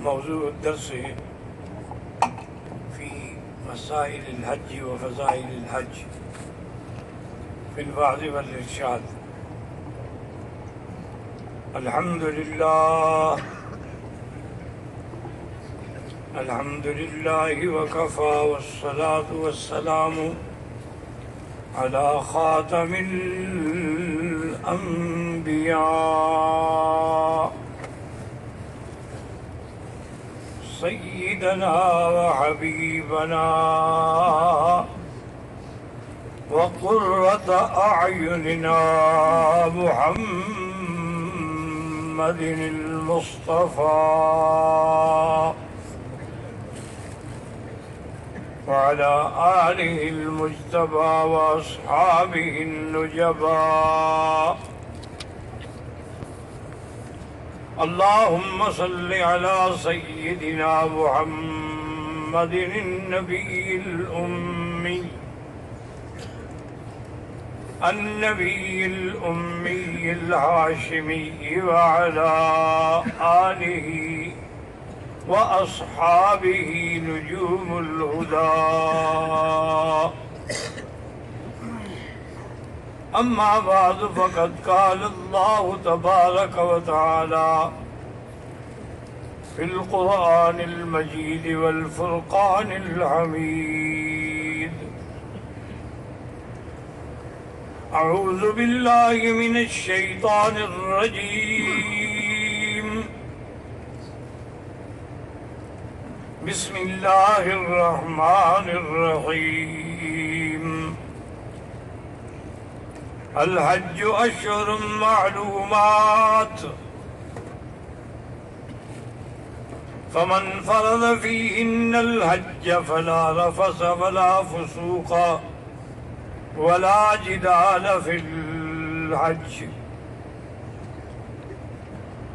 موضوع الدرس في مسائل الحج وفضائل الحج في الوعظ والإرشاد. الحمد لله وكفى، والصلاة والسلام على خاتم الأنبياء سيدنا وحبيبنا وقرة أعيننا محمد المصطفى وعلى آله المجتبى وأصحابه النجبى. اللهم صل على سيدنا محمد النبي الأمي الهاشمي وعلى آله وأصحابه نجوم الهدى. أما بعد، فقد قال الله تبارك وتعالى في القرآن المجيد والفرقان الحميد: أعوذ بالله من الشيطان الرجيم. بسم الله الرحمن الرحيم. الحج أشهر معلومات، فمن فرض فيهن الحج فلا رفث ولا فسوق ولا جدال في الحج،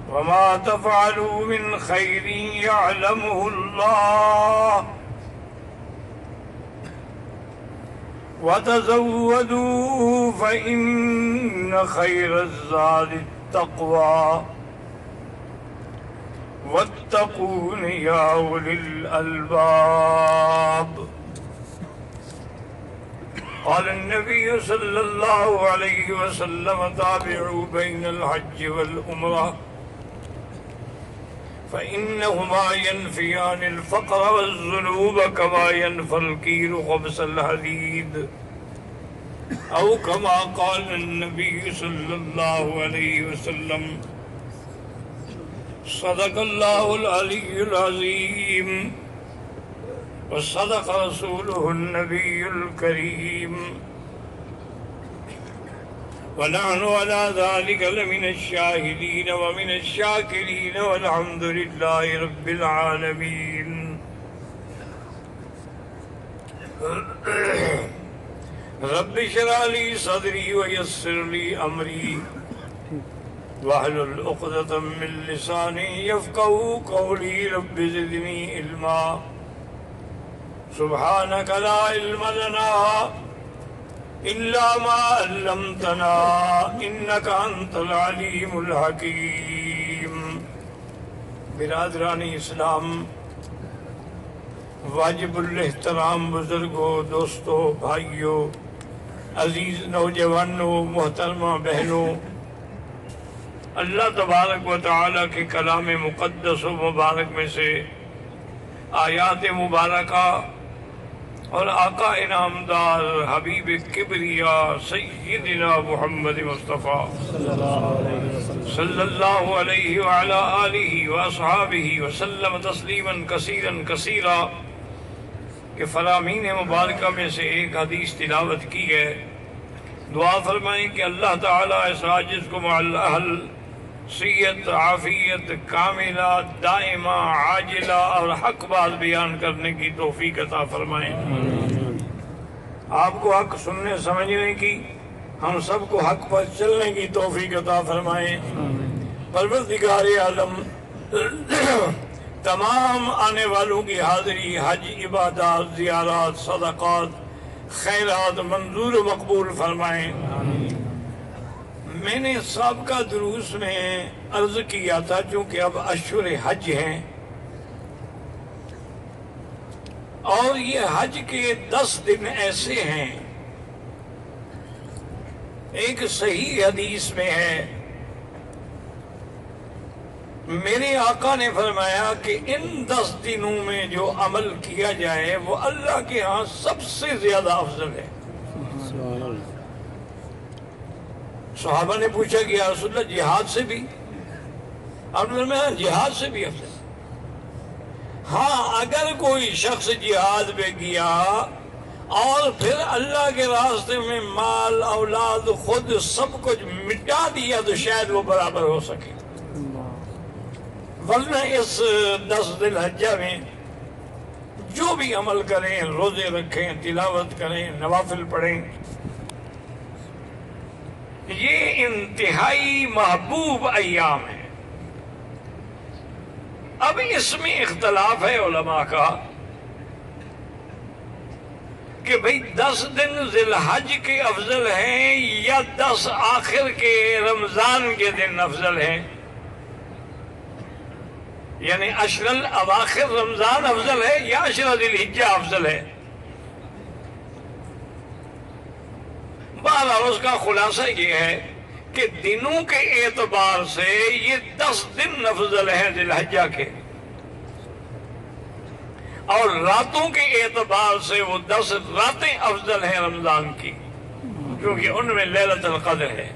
وما تفعلوا من خير يعلمه الله، وتزودوا فإن خير الزاد التقوى، واتقون يا أولي الألباب. قال النبي صلى الله عليه وسلم: تابعوا بين الحج والعمرة، فإنهما ينفيان الفقر والذنوب كما ينفى الكير خبز الحديد، أو كما قال النبي صلى الله عليه وسلم. صدق الله العلي العظيم، وصدق رسوله النبي الكريم، ونحن على ذلك لمن الشاهدين ومن الشاكرين، والحمد لله رب العالمين. رب اشرح لي صدري ويسر لي أمري واحلل عقدة من لساني يفقهوا قولي. رب زدني علما، سبحانك لا علم لنا إلا ما علمتنا إنك أنت العليم الحكيم. برادران اسلام، واجب الاحترام بزرگوں، دوستوں، بھائیوں، عزیز نوجوانوں، محترمہ بہنوں، اللہ تبارک و تعالیٰ کے کلام مقدس و مبارک میں سے آیات مبارکہ اور آقا انعامدار حبیب کبریا سیدنا محمد مصطفیٰ صلی اللہ علیہ وعلا آلہ واصحابہ وسلم تسلیما کثیرا کثیرا کہ فرامین مبارکہ میں سے ایک حدیث تلاوت کی ہے. دعا فرمائیں کہ اللہ تعالیٰ اس عاجز کو مع الاہل صحت، عافیت کاملہ، دائمہ، عاجلہ اور حق بات بیان کرنے کی توفیق عطا فرمائیں. آپ کو حق سننے سمجھنے کی، ہم سب کو حق پر چلنے کی توفیق عطا فرمائیں. پروردگار عالم تمام آنے والوں کی حاضری، حج، عبادات، زیارات، صدقات، خیرات منظور و مقبول فرمائیں. میں نے سابقہ دروس میں عرض کیا تھا چونکہ اب اشہر حج ہیں اور یہ حج کے 10 دن ایسے ہیں، ایک صحیح حدیث میں ہے میرے آقا نے فرمایا کہ ان 10 دنوں میں جو عمل کیا جائے وہ اللہ کے ہاں سب سے زیادہ افضل ہے۔ صحابہ نے پوچھا کہ یا رسول اللہ جہاد سے بھی؟ آپ نے فرمایا جہاد سے بھی افضل۔ ہاں اگر کوئی شخص جہاد میں گیا اور پھر اللہ کے راستے میں مال اولاد خود سب کچھ مٹا دیا تو شاید وہ برابر ہو سکے، ورنہ اس 10 ذی الحجہ میں جو بھی عمل کریں، روزے رکھیں، تلاوت کریں، نوافل پڑھیں، یہ انتہائی محبوب ایام ہیں۔ اب اس میں اختلاف ہے علماء کا کہ بھئی 10 دن ذی الحج کے افضل ہیں یا 10 آخر کے رمضان کے دن افضل ہیں، یعنی عشر الاواخر رمضان افضل ہے یا عشر ذی الحجہ افضل ہے۔ بہرحال اس کا خلاصہ یہ ہے کہ دنوں کے اعتبار سے یہ 10 دن افضل ہیں ذی الحجہ کے، اور راتوں کے اعتبار سے وہ 10 راتیں افضل ہیں رمضان کی، کیونکہ ان میں لیلۃ القدر ہے۔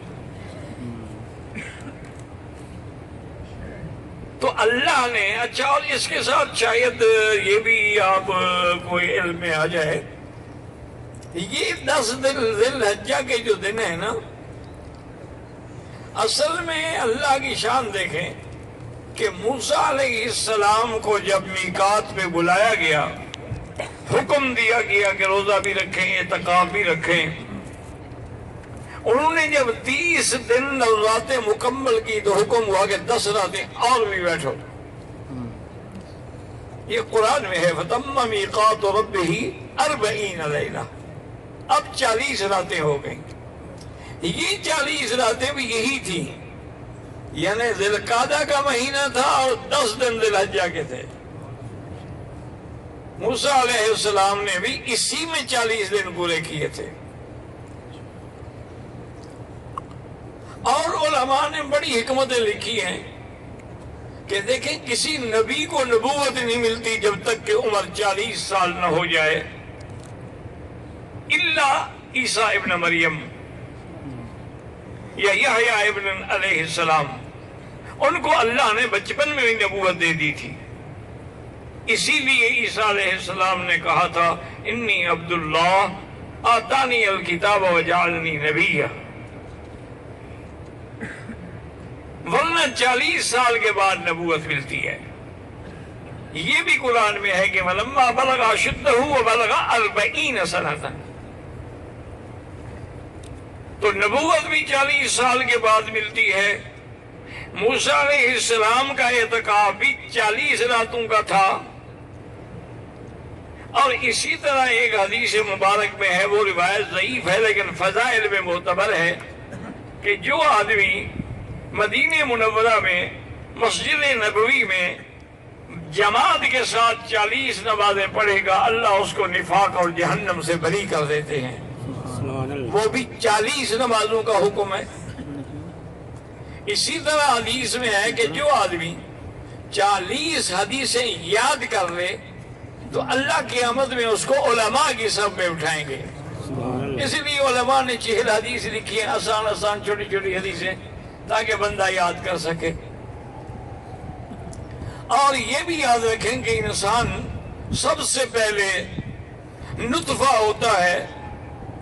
تو اللہ نے اچھا، اور اس کے ساتھ شاید یہ بھی آپ کوئی علم میں آ جائے، یہ 10 دن ذی الحجہ کے جو دن ہیں نا، اصل میں اللہ کی شان دیکھیں کہ موسیٰ علیہ السلام کو جب میقات پہ بلایا گیا، حکم دیا گیا کہ روزہ بھی رکھیں، اعتکاف بھی رکھیں، انہوں نے جب 30 دن راتیں مکمل کی تو حکم ہوا کہ 10 راتیں اور بھی بیٹھو۔ یہ قرآن میں ہے فَتَمَّ مِيقَاتُ رَبِّهِ 40 لَيْلَةً، اب 40 راتیں ہو گئیں۔ یہ 40 راتیں بھی یہی تھیں، یعنی ذی القعدہ کا مہینہ تھا اور 10 دن ذی الحجہ کے تھے۔ موسیٰ علیہ السلام نے بھی اسی میں 40 دن پورے کیے تھے۔ اور علماء نے بڑی حکمتیں لکھی ہیں کہ دیکھیں کسی نبی کو نبوت نہیں ملتی جب تک کہ عمر 40 سال نہ ہو جائے، الا عیسیٰ ابن مریم یا یحییٰ ابن علیہ السلام، ان کو اللہ نے بچپن میں ہی نبوت دے دی تھی۔ اسی لیے عیسیٰ علیہ السلام نے کہا تھا انی عبداللہ آتانی الکتاب وجعلنی نبیہ، ورنہ 40 سال کے بعد نبوت ملتی ہے۔ یہ بھی قرآن میں ہے کہ وَلَمَّا بَلَغَ أَشُدَّهُ وَبَلَغَ 40 سَنَةً، تو نبوت بھی 40 سال کے بعد ملتی ہے۔ موسیٰ علیہ السلام کا اعتکاف بھی 40 راتوں کا تھا، اور اسی طرح ایک حدیث مبارک میں ہے، وہ روایت ضعیف ہے لیکن فضائل میں معتبر ہے، کہ جو آدمی مدینہ منورہ میں مسجد نبوی میں جماعت کے ساتھ 40 نمازیں پڑھے گا، اللہ اس کو نفاق اور جہنم سے بری کر دیتے ہیں۔ وہ بھی 40 نمازوں کا حکم ہے۔ اسی طرح حدیث میں ہے کہ جو آدمی 40 حدیثیں یاد کر لے تو اللہ قیامت میں اس کو علماء کی صف میں اٹھائیں گے۔ اس لیے علماء نے 40 حدیث لکھی ہیں، آسان آسان چھوٹی چھوٹی حدیثیں، تاکہ بندہ یاد کر سکے۔ اور یہ بھی یاد رکھیں کہ انسان سب سے پہلے نطفہ ہوتا ہے،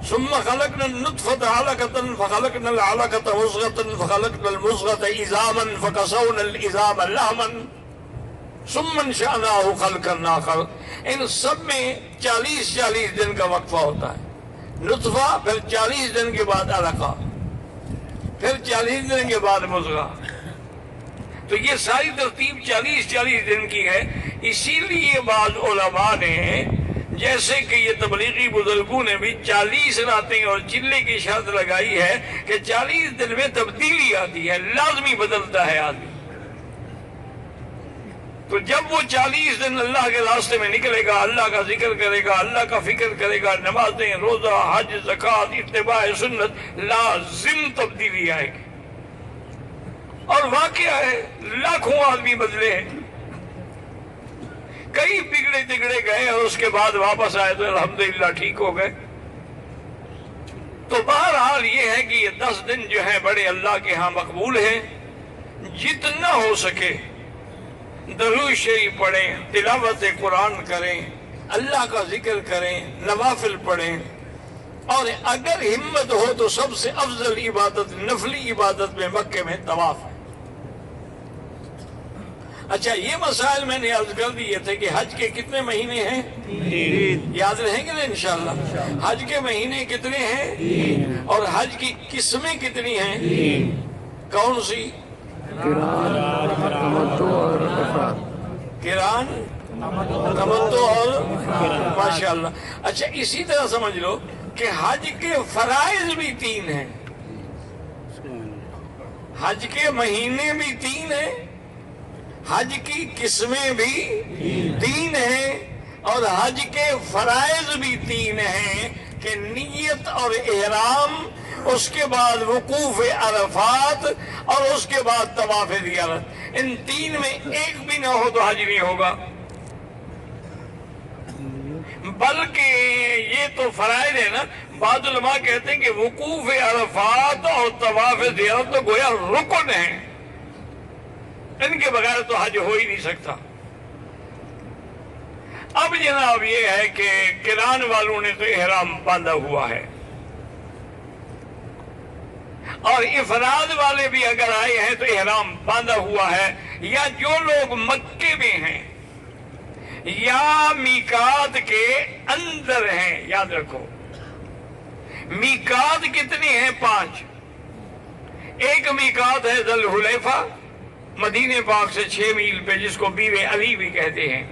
ثم خلقنا النطفة علقة فخلقنا العلقة مضغة فخلقنا المضغة عظاما فكسونا العظام لحما ثم انشأناه خلقا آخر۔ ان سب میں 40 دن کا وقفہ ہوتا ہے، نطفہ، پھر 40 دن کے بعد علقہ، پھر 40 دن کے بعد مضغہ۔ تو یہ ساری ترتیب 40 دن کی ہے۔ اسی لیے بعض علماء نے جیسے کہ یہ تبلیغی بزرگوں نے بھی 40 راتیں اور چلے کی شرط لگائی ہے کہ 40 دن میں تبدیلی آتی ہے، لازمی بدلتا ہے آدمی۔ تو جب وہ 40 دن اللہ کے راستے میں نکلے گا، اللہ کا ذکر کرے گا، اللہ کا فکر کرے گا، نمازیں، روزہ، حج، زکوٰۃ، اتباع سنت، لازم تبدیلی آئے گی۔ اور واقعہ ہے لاکھوں آدمی بدلے ہیں، کئی بگڑے تگڑے گئے اور اس کے بعد واپس آئے تو الحمدللہ ٹھیک ہو گئے۔ تو بہرحال یہ ہے کہ یہ 10 دن جو ہیں بڑے اللہ کے ہاں مقبول ہیں۔ جتنا ہو سکے درود شریف پڑھیں، تلاوت قرآن کریں، اللہ کا ذکر کریں، نوافل پڑھیں، اور اگر ہمت ہو تو سب سے افضل عبادت نفلی عبادت میں مکے میں طواف ہے۔ اچھا، یہ مسائل میں نے عرض کر دیے تھے کہ حج کے کتنے مہینے ہیں؟ یاد رہیں گے نا انشاءاللہ؟ حج کے مہینے کتنے ہیں اور حج کی قسمیں کتنی ہیں؟ کون سی؟ قران، تمتع اور ماشاءاللہ۔ اچھا، اسی طرح سمجھ لو کہ حج کے فرائض بھی 3 ہیں، حج کے مہینے بھی 3 ہیں، حج کی قسمیں بھی 3 ہیں، اور حج کے فرائض بھی 3 ہیں کہ نیت اور احرام، اس کے بعد وقوف عرفات، اور اس کے بعد طواف زیارت۔ ان 3 میں ایک بھی نہ ہو تو حج نہیں ہوگا۔ بلکہ یہ تو فرائض ہے نا، بعض علماء کہتے ہیں کہ وقوف عرفات اور طواف زیارت تو گویا رکن ہیں، ان کے بغیر تو حج ہو ہی نہیں سکتا۔ اب جناب یہ ہے کہ قران والوں نے تو احرام باندھا ہوا ہے، اور افراد والے بھی اگر آئے ہیں تو احرام باندھا ہوا ہے، یا جو لوگ مکے میں ہیں یا میقات کے اندر ہیں۔ یاد رکھو میقات کتنی ہیں؟ 5۔ ایک میقات ہے ذی الحلیفہ، مدینہ پاک سے 6 میل پہ، جس کو بیوے علی بھی کہتے ہیں۔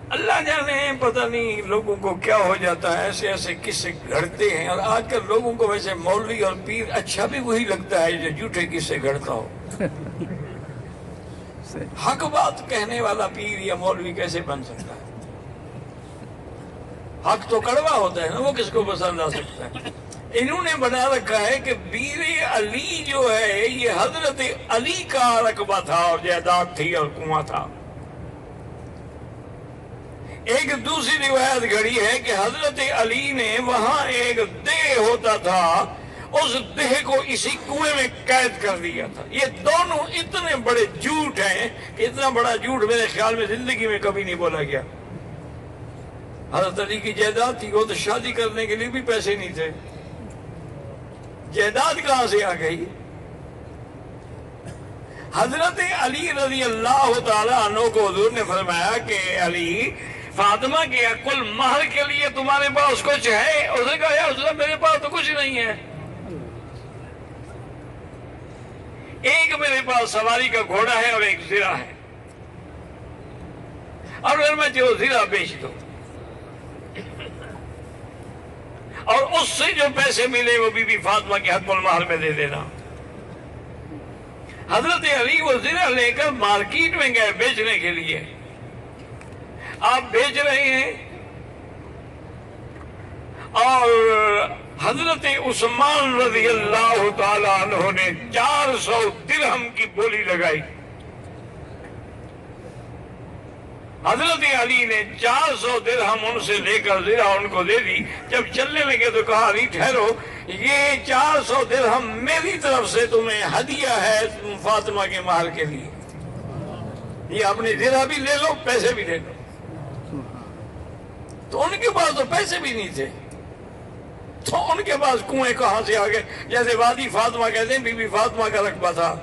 اللہ جانے پتہ نہیں لوگوں کو کیا ہو جاتا ہے، ایسے ایسے قصے گھڑتے ہیں، اور آج کل لوگوں کو ویسے مولوی اور پیر اچھا بھی وہی لگتا ہے جو جھوٹے قصے گھڑتا ہو۔ حق بات کہنے والا پیر یا مولوی کیسے بن سکتا ہے؟ حق تو کڑوا ہوتا ہے نا، وہ کس کو پسند آ سکتا ہے؟ انہوں نے بنا رکھا ہے کہ بیر علی جو ہے یہ حضرت علی کا رقبہ تھا، اور جائیداد تھی اور کنواں تھا۔ ایک دوسری روایت گھڑی ہے کہ حضرت علی نے وہاں ایک دہ ہوتا تھا، اس دہ کو اسی کنویں میں قید کر دیا تھا۔ یہ دونوں اتنے بڑے جھوٹ ہیں کہ اتنا بڑا جھوٹ میرے خیال میں زندگی میں کبھی نہیں بولا گیا۔ حضرت علی کی جائیداد تھی، وہ تو شادی کرنے کے لیے بھی پیسے نہیں تھے، جائیداد کہاں سے آ گئی؟ حضرت علی رضی اللہ تعالیٰ عنہ کو حضور نے فرمایا کہ علی، فاطمہ کے کل مہر کے لیے تمہارے پاس کچھ ہے؟ اس نے کہا یا رسول اللہ میرے پاس تو کچھ نہیں ہے، ایک میرے پاس سواری کا گھوڑا ہے اور ایک زرہ ہے، اور اگر میں جو زرہ بیچ دوں اور اس سے جو پیسے ملے وہ بی بی فاطمہ کے حق المہر میں دے دینا۔ حضرت علی وہ زرہ لے کر مارکیٹ میں گئے بیچنے کے لیے۔ آپ بیچ رہے ہیں، اور حضرت عثمان رضی اللہ تعالیٰ عنہ نے 400 درہم کی بولی لگائی۔ حضرت علی نے 400 درہم ان سے لے کر زرہ ان کو دے دی۔ جب چلنے لگے تو کہا علی ٹھہرو، یہ 400 درہم میری طرف سے تمہیں ہدیہ ہے فاطمہ کے مہر کے لیے، یہ اپنی زرہ بھی لے لو، پیسے بھی لے لو۔ تو ان کے پاس تو پیسے بھی نہیں تھے، تو ان کے پاس کنویں کہاں سے آگئے؟ جیسے وادی فاطمہ کہتے ہیں، بی بی فاطمہ کا رقبہ تھا۔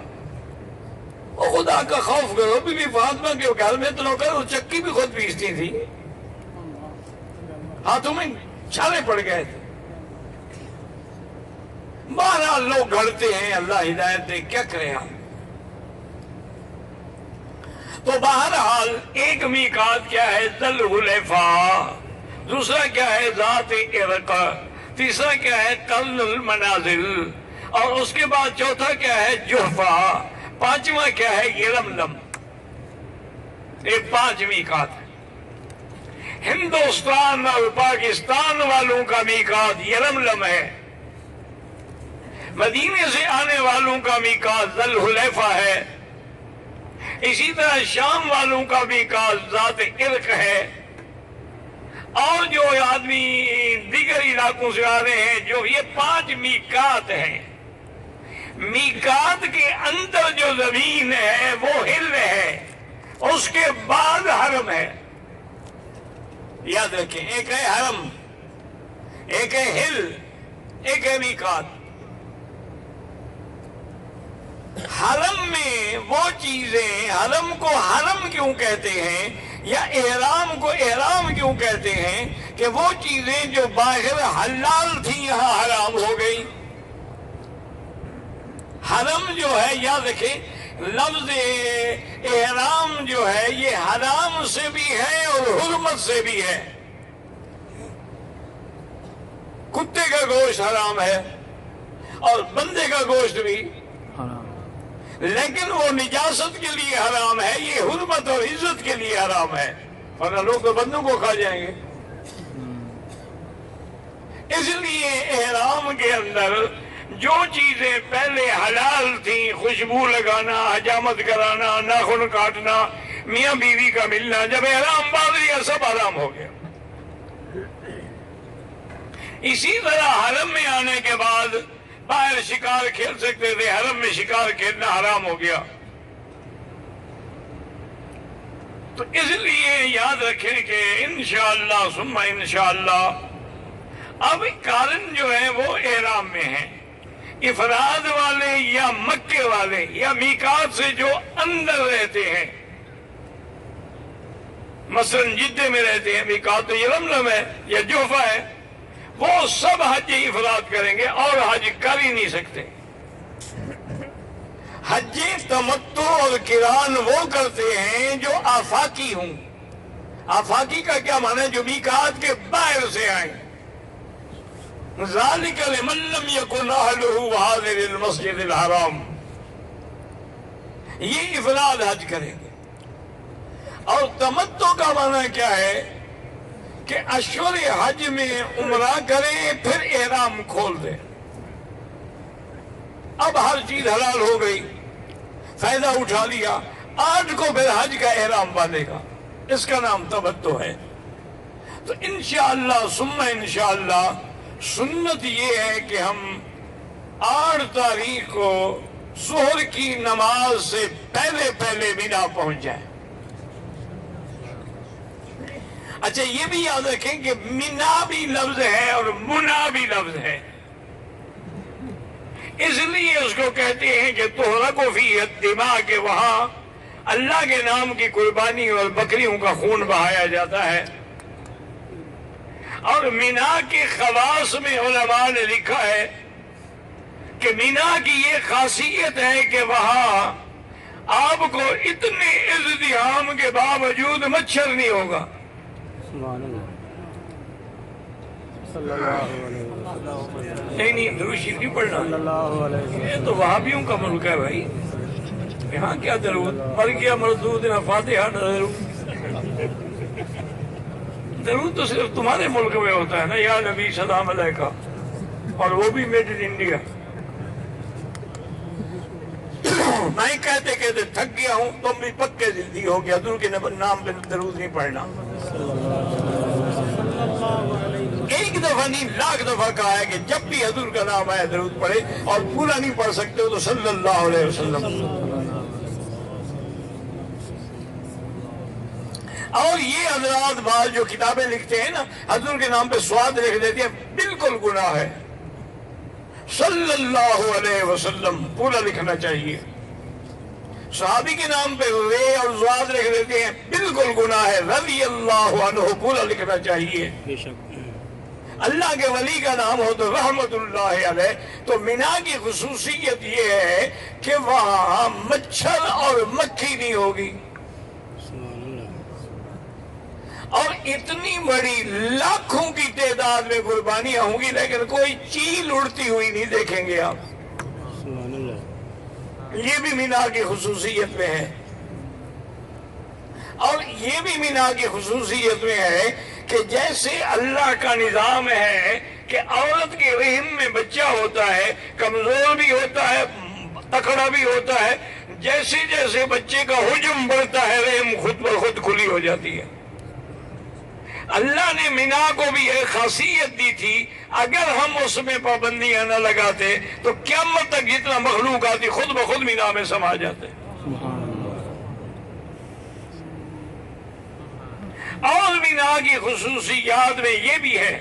اور خدا کا خوف کرو، بی بی فاطمہ کے گھر میں تو نہ کرو، چکی بھی خود پیستی تھی، ہاتھوں میں چھالے پڑ گئے تھے۔ بہرحال لوگ گھڑتے ہیں، اللہ ہدایت دے، کیا کریں ہم؟ تو بہرحال ایک میقات کیا ہے؟ ذل حلیفہ، دوسرا کیا ہے؟ ذات ارق، تیسرا کیا ہے؟ قرن المنازل، اور اس کے بعد چوتھا کیا ہے؟ جحفہ، پانچواں کیا ہے؟ یلملم۔ یہ 5 میقات ہے۔ ہندوستان اور پاکستان والوں کا میقات یلملم ہے، مدینے سے آنے والوں کا میقات ذل حلیفہ ہے، اسی طرح شام والوں کا میقات ذات ارق ہے، اور جو آدمی دیگر علاقوں سے آ رہے ہیں، جو یہ 5 میقات ہیں۔ میقات کے اندر جو زمین ہے وہ ہل ہے، اس کے بعد حرم ہے۔ یاد رکھیں، ایک ہے حرم، ایک ہے ہل، ایک ہے میقات۔ حرم میں وہ چیزیں، حرم کو حرم کیوں کہتے ہیں یا احرام کو احرام کیوں کہتے ہیں کہ وہ چیزیں جو باہر حلال تھیں یہاں حرام ہو گئی۔ حرم جو ہے، یاد رکھیں، لفظ احرام جو ہے یہ حرام سے بھی ہے اور حرمت سے بھی ہے۔ کتے کا گوشت حرام ہے اور بندے کا گوشت بھی، لیکن وہ نجاست کے لیے حرام ہے، یہ حرمت اور عزت کے لیے حرام ہے، ورنہ لوگ تو بندوں کو کھا جائیں گے۔ اس لیے احرام کے اندر جو چیزیں پہلے حلال تھیں، خوشبو لگانا، حجامت کرانا، ناخن کاٹنا، میاں بیوی کا ملنا، جب احرام باندھ لیا سب حرام ہو گیا۔ اسی طرح حرم میں آنے کے بعد باہر شکار کھیل سکتے تھے، حرم میں شکار کھیلنا حرام ہو گیا۔ تو اس لیے یاد رکھیں کہ انشاءاللہ ثم انشاءاللہ اب قارن جو ہے وہ احرام میں ہیں، افراد والے یا مکے والے یا میقات سے جو اندر رہتے ہیں، مثلا جدے میں رہتے ہیں، میقات تو یلملم ہے یا جحفہ ہے، وہ سب حج افراد کریں گے اور حج کر ہی نہیں سکتے۔ حج تمتع اور قران وہ کرتے ہیں جو آفاقی ہوں۔ آفاقی کا کیا معنی ہے؟ جو میقات کے باہر سے آئیں۔ ذالک لمن لم یکن اہلہ حاضر المسجد الحرام، یہ افراد حج کریں گے۔ اور تمتع کا معنی کیا ہے؟ کہ اشہر حج میں عمرہ کریں پھر احرام کھول دیں۔ اب ہر چیز حلال ہو گئی، فائدہ اٹھا لیا، 8 کو پھر حج کا احرام باندھے گا، اس کا نام تمتع ہے۔ تو انشاءاللہ ثم انشاءاللہ سنت یہ ہے کہ ہم 8 تاریخ کو ظہر کی نماز سے پہلے پہلے مینا پہنچ جائیں۔ اچھا یہ بھی یاد رکھیں کہ مینا بھی لفظ ہے اور منا بھی لفظ ہے، اس لیے اس کو کہتے ہیں کہ تحرق فیہ الدماء، کہ وہاں اللہ کے نام کی قربانی اور بکریوں کا خون بہایا جاتا ہے۔ اور مینا کے خواص میں علماء نے لکھا ہے کہ مینا کی یہ خاصیت ہے کہ وہاں آپ کو اتنے ازدحام کے باوجود مچھر نہیں ہوگا۔ نہیں درود شریف نہیں پڑھنا، یہ تو وہابیوں کا ملک ہے بھائی، یہاں کیا درود؟ مر گیا مردود نہ فاتحہ نہ درود۔ درود تو صرف تمہارے ملک میں ہوتا ہے نا، یا نبی سلام علیکہ، اور وہ بھی میڈ ان انڈیا۔ میں کہتے کہتے تھک گیا ہوں، تم بھی پکے زندگی ہو گیا، حضور کے نام پہ درود نہیں پڑھنا۔ ایک دفعہ نہیں 1,00,000 دفعہ کہا ہے کہ جب بھی حضور کا نام آئے درود پڑھے، اور پورا نہیں پڑھ سکتے ہو تو صلی اللہ علیہ وسلم۔ اور یہ حضرات بعض جو کتابیں لکھتے ہیں نا، حضور کے نام پہ سواد لکھ دیتے ہیں، بالکل گناہ ہے۔ صلی اللہ علیہ وسلم پورا لکھنا چاہیے۔ صحابی کے نام پہ وے اور زواد لکھ دیتے ہیں، بالکل گناہ ہے۔ رضی اللہ عنہ پورا لکھنا چاہیے۔ اللہ کے ولی کا نام ہو تو رحمت اللہ علیہ۔ تو مینا کی خصوصیت یہ ہے کہ وہاں مچھر اور مکھی نہیں ہوگی۔ اور اتنی بڑی لاکھوں کی تعداد میں قربانیاں ہوں گی، لیکن کوئی چیل اڑتی ہوئی نہیں دیکھیں گے آپ۔ یہ بھی مینا کی خصوصیت میں ہے، اور یہ بھی مینا کی خصوصیت میں ہے کہ جیسے اللہ کا نظام ہے کہ عورت کے رحم میں بچہ ہوتا ہے، کمزور بھی ہوتا ہے، تکڑا بھی ہوتا ہے، جیسے جیسے بچے کا حجم بڑھتا ہے رحم خود بخود کھلی ہو جاتی ہے۔ اللہ نے مینا کو بھی ایک خاصیت دی تھی، اگر ہم اس میں پابندیاں نہ لگاتے تو قیامت تک جتنا مخلوق آتی خود بخود مینا میں سما جاتے۔ اور مینا کی خصوصیات میں یہ بھی ہے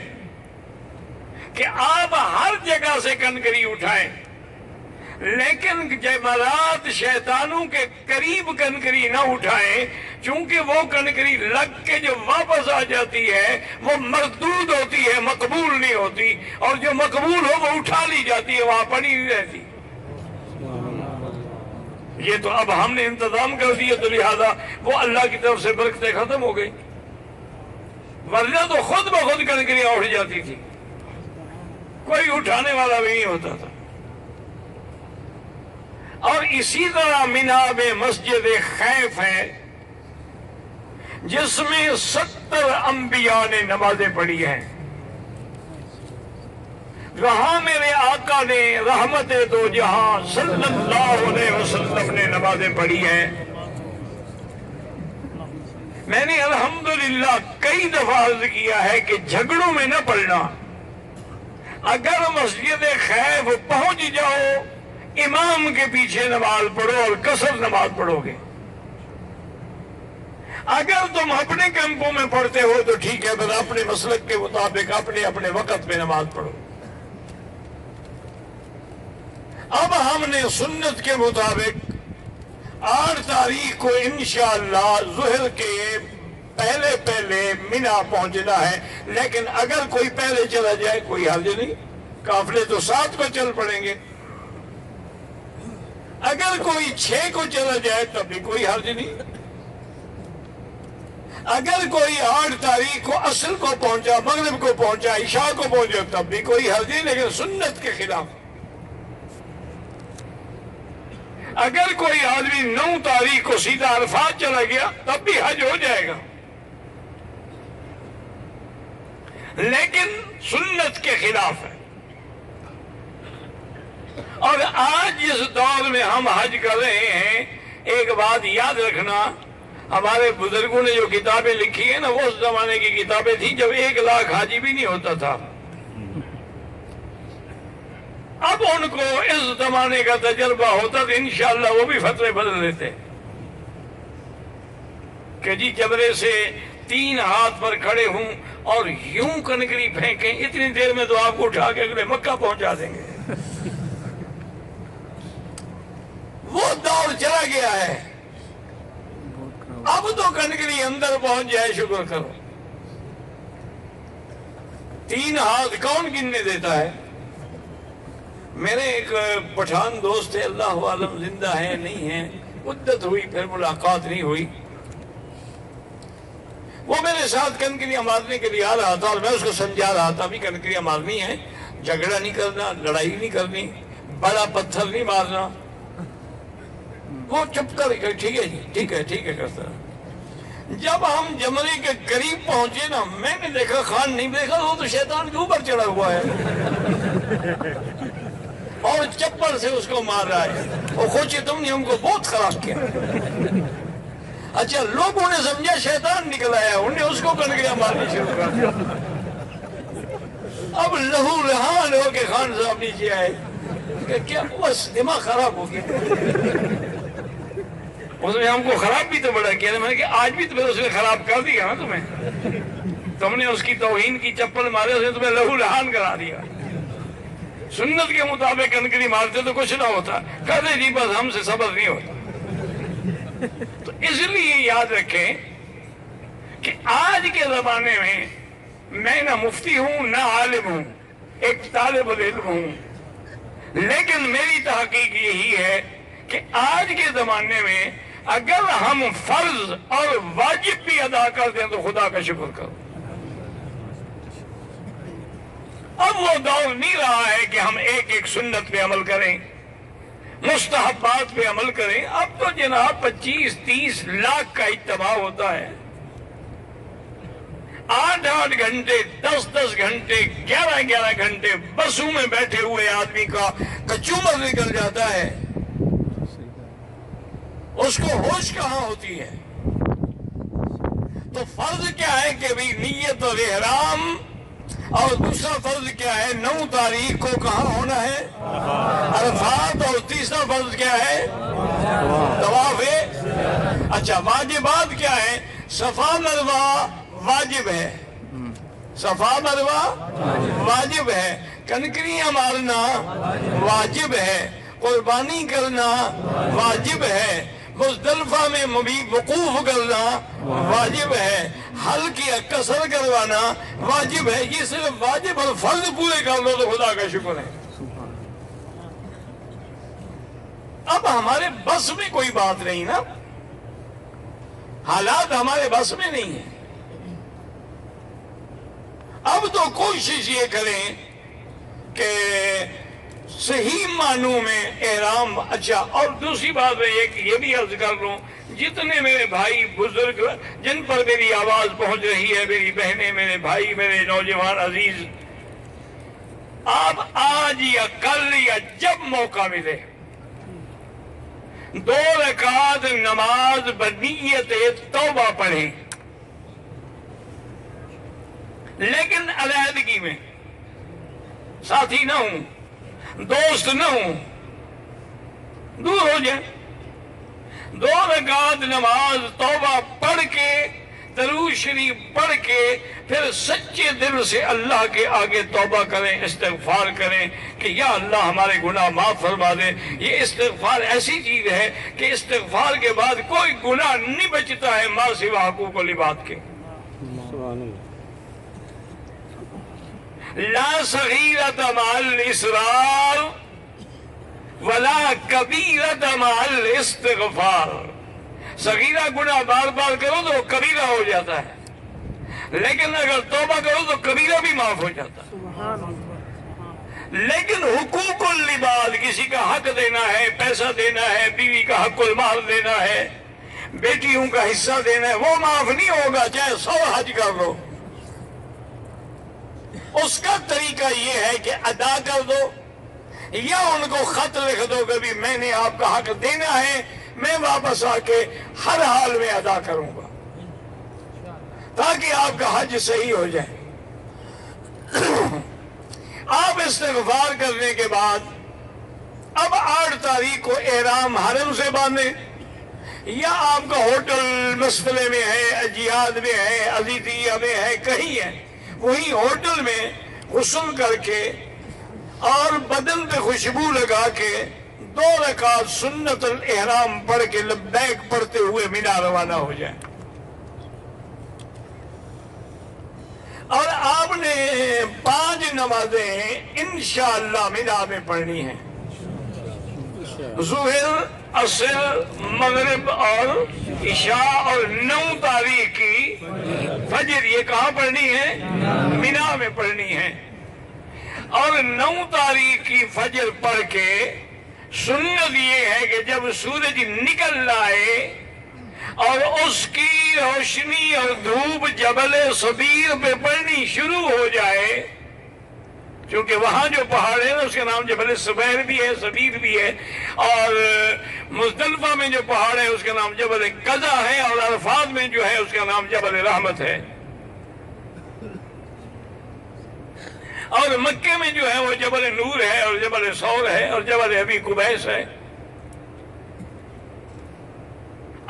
کہ آپ ہر جگہ سے کنکری اٹھائیں، لیکن جمرات شیطانوں کے قریب کنکری نہ اٹھائیں، چونکہ وہ کنکری لگ کے جو واپس آ جاتی ہے وہ مردود ہوتی ہے، مقبول نہیں ہوتی، اور جو مقبول ہو وہ اٹھا لی جاتی ہے، وہاں پڑی نہیں رہتی۔ یہ تو اب ہم نے انتظام کر دیا تو لہذا وہ اللہ کی طرف سے برکتیں ختم ہو گئی، ورنہ تو خود بخود کنکریاں اٹھ جاتی تھی، کوئی اٹھانے والا بھی نہیں ہوتا تھا۔ اور اسی طرح مینا میں مسجد خیف ہے جس میں 70 انبیاء نے نمازیں پڑھی ہیں، وہاں میرے آقا نے رحمت دو جہاں صلی اللہ علیہ وسلم نے نمازیں پڑھی ہیں۔ میں نے الحمدللہ کئی دفعہ عرض کیا ہے کہ جھگڑوں میں نہ پڑنا، اگر مسجد خیف پہنچ جاؤ امام کے پیچھے نماز پڑھو اور قصر نماز پڑھو گے، اگر تم اپنے کیمپوں میں پڑھتے ہو تو ٹھیک ہے، بس اپنے مسلک کے مطابق اپنے اپنے وقت میں نماز پڑھو۔ اب ہم نے سنت کے مطابق 8 تاریخ کو انشاءاللہ ظہر کے پہلے مینا پہنچنا ہے، لیکن اگر کوئی پہلے چلا جائے کوئی حرج نہیں، قافلے تو 7 کو چل پڑیں گے، اگر کوئی 6 کو چلا جائے تب بھی کوئی حرج نہیں، اگر کوئی 8 تاریخ کو عصر کو پہنچا، مغرب کو پہنچا، عشاء کو پہنچا تب بھی کوئی حرج نہیں، لیکن سنت کے خلاف۔ اگر کوئی آدمی 9 تاریخ کو سیدھا عرفات چلا گیا تب بھی حج ہو جائے گا، لیکن سنت کے خلاف ہے۔ اور آج جس دور میں ہم حج کر رہے ہیں، ایک بات یاد رکھنا، ہمارے بزرگوں نے جو کتابیں لکھی ہیں نا، وہ اس زمانے کی کتابیں تھیں جب 1 لاکھ حاجی بھی نہیں ہوتا تھا۔ اب ان کو اس زمانے کا تجربہ ہوتا تو انشاءاللہ وہ بھی فتوے بدل لیتے کہ جی جبرے سے 3 ہاتھ پر کھڑے ہوں اور یوں کنکری پھینکیں، اتنی دیر میں تو آپ کو اٹھا کے اگلے مکہ پہنچا دیں گے۔ وہ دور چلا گیا ہے، اب تو کنکری اندر پہنچ جائے شکر کرو۔ 3 ہاتھ کون گننے دیتا ہے؟ میرے ایک پٹھان دوست تھے، اللہ عالم زندہ ہیں نہیں ہیں، مدت ہوئی پھر ملاقات نہیں ہوئی، وہ میرے ساتھ کنکریاں مارنے کے لیے آ رہا تھا اور میں اس کو سمجھا رہا تھا بھی کنکریاں مارنی ہے، جھگڑا نہیں کرنا، لڑائی نہیں کرنی، بڑا پتھر نہیں مارنا۔ وہ چپ کر ٹھیک ہے جی ٹھیک ہے کرتا۔ جب ہم جمرے کے قریب پہنچے نا، میں نے دیکھا خان نہیں دیکھا، وہ تو شیطان کے اوپر چڑھا ہوا ہے اور چپل سے اس کو مار رہا ہے، وہ خوشی تم نے ہم کو بہت خراب کیا۔ اچھا لوگوں نے سمجھا شیطان نکل آیا، انہوں نے اس کو کنکریاں مارنی شروع کر دیا۔ اب لہو لہان ہو کے خان صاحب نیچے آئے کہ کیا بس دماغ خراب ہو گیا۔ اس نے ہم کو خراب بھی تو بڑا کیا، میں نے کہا آج بھی تو اس نے خراب کر دیا نا تمہیں، تم نے اس کی توہین کی چپل مارے، اس نے تمہیں لہو لہان کرا دیا۔ سنت کے مطابق کنکری مارتے تو کچھ نہ ہوتا، کہتے جی بس ہم سے صبر نہیں ہوتا۔ تو اس لیے یاد رکھیں کہ آج کے زمانے میں نہ مفتی ہوں نہ عالم ہوں، ایک طالب علم ہوں، لیکن میری تحقیق یہی ہے کہ آج کے زمانے میں اگر ہم فرض اور واجب بھی ادا کر دیں تو خدا کا شکر کرو. اب وہ دور نہیں رہا ہے کہ ہم ایک ایک سنت پہ عمل کریں، مستحبات پہ عمل کریں. اب تو جناب 25-30 لاکھ کا اجتماع ہوتا ہے. 8-8 گھنٹے، 10-10 گھنٹے، 11-11 گھنٹے بسوں میں بیٹھے ہوئے آدمی کا کچومر نکل جاتا ہے. اس کو ہوش کہاں ہوتی ہے؟ تو فرض کیا ہے کہ بھی نیت اور احرام، اور دوسرا فرض کیا ہے 9 تاریخ کو کہاں ہونا ہے؟ عرفات. اور تیسرا فرض کیا ہے؟ طواف. اچھا واجبات کیا ہے؟ صفا مروا واجب ہے، صفا مروا واجب ہے، کنکریاں مارنا واجب ہے، قربانی کرنا واجب ہے، مزدلفہ میں وقوف کرنا واجب ہے، حل کی قصر کروانا واجب ہے. یہ صرف واجب اور فرض پورے کر لو تو خدا کا شکر ہے. اب ہمارے بس میں کوئی بات نہیں نا، حالات ہمارے بس میں نہیں ہیں. اب تو کوشش یہ کریں کہ صحیح معنوں میں احرام. اچھا اور دوسری بات میں یہ بھی عرض کر لوں، جتنے میرے بھائی بزرگ جن پر میری آواز پہنچ رہی ہے، میری بہنیں، میرے بھائی، میرے نوجوان عزیز، آپ آج یا کل یا جب موقع ملے 2 رکعت نماز بنیت توبہ پڑھیں، لیکن علیحدگی میں، ساتھی نہ ہوں، دوست نہ ہوں، دور ہو جائیں. 2 رکعت نماز توبہ پڑھ کے، درود شریف پڑھ کے، پھر سچے دل سے اللہ کے آگے توبہ کریں، استغفار کریں کہ یا اللہ ہمارے گناہ معاف فرما دے. یہ استغفار ایسی چیز ہے کہ استغفار کے بعد کوئی گناہ نہیں بچتا ہے ما سوا حقوق العباد کے. لا صغیرۃ مع الاصرار ولا کبیرۃ مع الاستغفار. صغیرہ گناہ بار بار کرو تو کبیرہ ہو جاتا ہے، لیکن اگر توبہ کرو تو کبیرہ بھی معاف ہو جاتا ہے. لیکن حقوق العباد، کسی کا حق دینا ہے، پیسہ دینا ہے، بیوی کا حق المال دینا ہے، بیٹیوں کا حصہ دینا ہے، وہ معاف نہیں ہوگا چاہے 100 حج کر لو. اس کا طریقہ یہ ہے کہ ادا کر دو، یا ان کو خط لکھ دو کہ بھی میں نے آپ کا حق دینا ہے، میں واپس آ کے ہر حال میں ادا کروں گا، تاکہ آپ کا حج صحیح ہو جائے. آپ استغفار کرنے کے بعد اب 8 تاریخ کو احرام حرم سے باندھیں، یا آپ کا ہوٹل مسفلے میں ہے، اجیاد میں ہے، عزیزیہ میں ہے، کہیں ہے، وہی ہوٹل میں غسل کر کے اور بدن پہ خوشبو لگا کے 2 رکعت سنت الاحرام پڑھ کے لبیک پڑھتے ہوئے مینا روانہ ہو جائے. اور آپ نے 5 نمازیں انشاءاللہ مینا میں پڑھنی ہیں، ظہر، عصر، مغرب اور عشاء. اور 9 تاریخ کی فجر یہ کہاں پڑھنی ہے؟ مینا میں پڑھنی ہے. اور 9 تاریخ کی فجر پڑھ کے سنت یہ ہے کہ جب سورج نکل آئے اور اس کی روشنی اور دھوپ جبل صبیر پہ پڑنی شروع ہو جائے، کیونکہ وہاں جو پہاڑ ہے اس کا نام جبل صبیر بھی ہے، صبیر بھی ہے، اور مزدلفہ میں جو پہاڑ ہے اس کا نام جبل قضا ہے، اور عرفات میں جو ہے اس کا نام جبل رحمت ہے، اور مکے میں جو ہے وہ جبل نور ہے، اور جبل ثور ہے، اور جبل ابی قبیس ہے.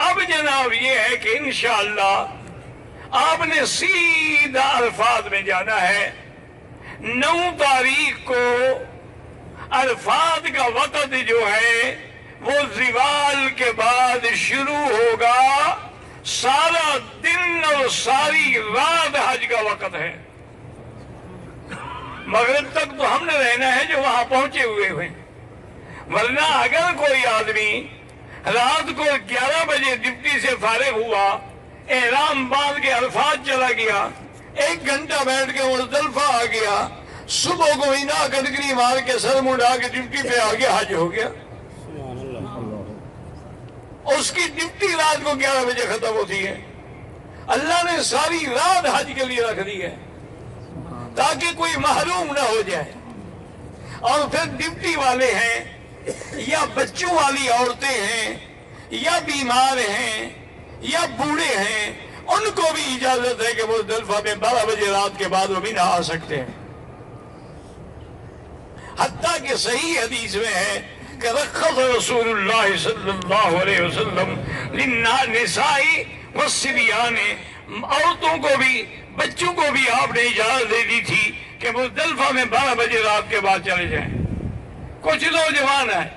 اب جناب یہ ہے کہ انشاءاللہ آپ نے سیدھا عرفات میں جانا ہے. 9 تاریخ کو عرفات کا وقت جو ہے وہ زوال کے بعد شروع ہوگا. سارا دن اور ساری رات حج کا وقت ہے. مغرب تک تو ہم نے رہنا ہے جو وہاں پہنچے ہوئے ہیں، ورنہ اگر کوئی آدمی رات کو 11 بجے ڈپٹی سے فارغ ہوا، احرام باندھ کے عرفات چلا گیا، 1 گھنٹہ بیٹھ کے مزدلفہ آ گیا، صبح کو مینا کنکری مار کے سر مڑا کے ڈپٹی پہ آ گیا، حج ہو گیا۔ اس کی ڈپٹی رات کو 11 بجے ختم ہوتی ہے۔ اللہ نے ساری رات حج کے لیے رکھ دی ہے تاکہ کوئی محروم نہ ہو جائے۔ اور پھر ڈپٹی والے ہیں یا بچوں والی عورتیں ہیں یا بیمار ہیں یا بوڑھے ہیں، ان کو بھی اجازت ہے کہ وہ مزدلفہ میں 12 بجے رات کے بعد وہ بھی نہ آ سکتے ہیں۔ حتیٰ کہ صحیح حدیث میں ہے کہ رخص رسول اللہ صلی اللہ علیہ وسلم للنساء والصبیان، عورتوں کو بھی بچوں کو بھی آپ نے اجازت دے دی تھی کہ مزدلفہ میں 12 بجے رات کے بعد چلے جائیں۔ کچھ نوجوان ہیں،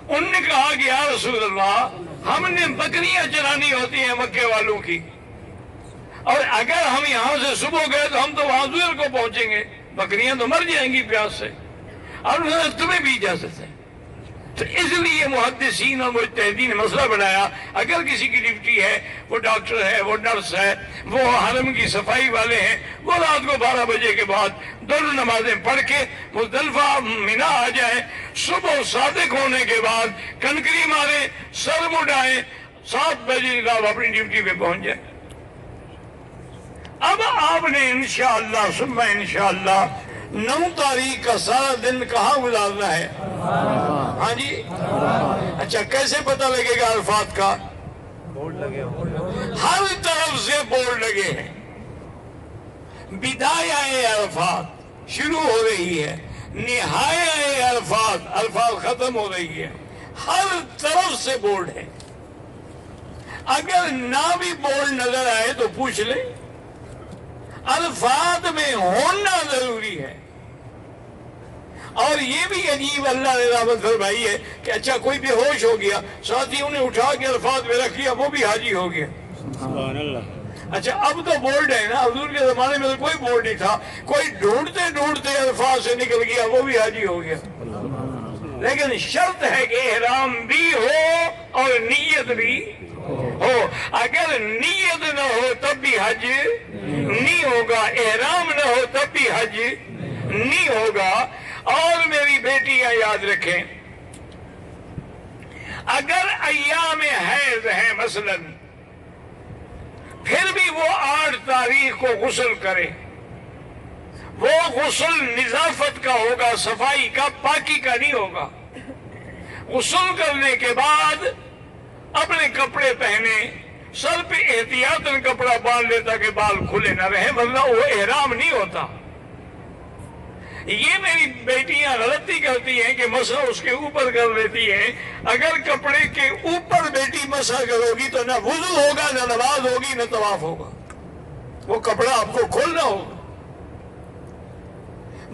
ان نے کہا کہ یا رسول اللہ ہم نے بکریاں چرانی ہوتی ہیں مکے والوں کی، اور اگر ہم یہاں سے صبح گئے تو ہم تو وہاں زہر کو پہنچیں گے، بکریاں تو مر جائیں گی پیاس سے، اور انہوں نے تمہیں بھی اجازت ہے۔ تو اس لیے محدثین اور مجتہدین نے مسئلہ بنایا، اگر کسی کی ڈیوٹی ہے، وہ ڈاکٹر ہے، وہ نرس ہے، وہ حرم کی صفائی والے ہیں، وہ رات کو 12 بجے کے بعد دونوں نمازیں پڑھ کے مزدلفہ مینا آ جائیں، صبح صادق ہونے کے بعد کنکری مارے، سر مڈائیں، 7 بجے آپ اپنی ڈیوٹی پہ پہنچ جائیں۔ اب آپ نے انشاءاللہ ثم انشاءاللہ 9 تاریخ کا سارا دن کہاں گزارنا ہے؟ ہاں جی، اچھا کیسے پتہ لگے گا عرفات کا؟ بورڈ لگے، ہر طرف سے بورڈ لگے ہیں۔ بدایہ عرفات شروع ہو رہی ہے، نہایہ عرفات عرفات ختم ہو رہی ہے، ہر طرف سے بورڈ ہے۔ اگر نہ بھی بورڈ نظر آئے تو پوچھ لیں، عرفات میں ہونا ضروری ہے۔ اور یہ بھی عجیب اللہ نے رحمت فرمائی ہے کہ اچھا کوئی بے ہوش ہو گیا، ساتھیوں نے اٹھا کے عرفات میں رکھ لیا، وہ بھی حاجی ہو گیا۔ سبحان اللہ۔ اچھا اب تو بورڈ ہے نا، حضور کے زمانے میں تو کوئی بورڈ نہیں تھا، کوئی ڈھونڈتے ڈھونڈتے عرفات سے نکل گیا، وہ بھی حاجی ہو گیا۔ لیکن شرط ہے کہ احرام بھی ہو اور نیت بھی ہو۔ اگر نیت نہ ہو تب بھی حج نہیں ہوگا، احرام نہ ہو تب بھی حج نہیں ہوگا۔ اور میری بیٹیاں یاد رکھیں، اگر ایام حیض ہیں مثلا، پھر بھی وہ 8 تاریخ کو غسل کرے، وہ غسل نظافت کا ہوگا، صفائی کا، پاکی کا نہیں ہوگا۔ غسل کرنے کے بعد اپنے کپڑے پہنے، سر پہ احتیاطاً کپڑا باندھ لیتا کہ بال کھلے نہ رہے، ورنہ وہ احرام نہیں ہوتا۔ یہ میری بیٹیاں غلطی کرتی ہیں کہ مسح اس کے اوپر کر لیتی ہیں۔ اگر کپڑے کے اوپر بیٹی مسح کرو گی تو نہ وضو ہوگا، نہ نماز ہوگی، نہ طواف ہوگا، وہ کپڑا آپ کو کھولنا ہوگا۔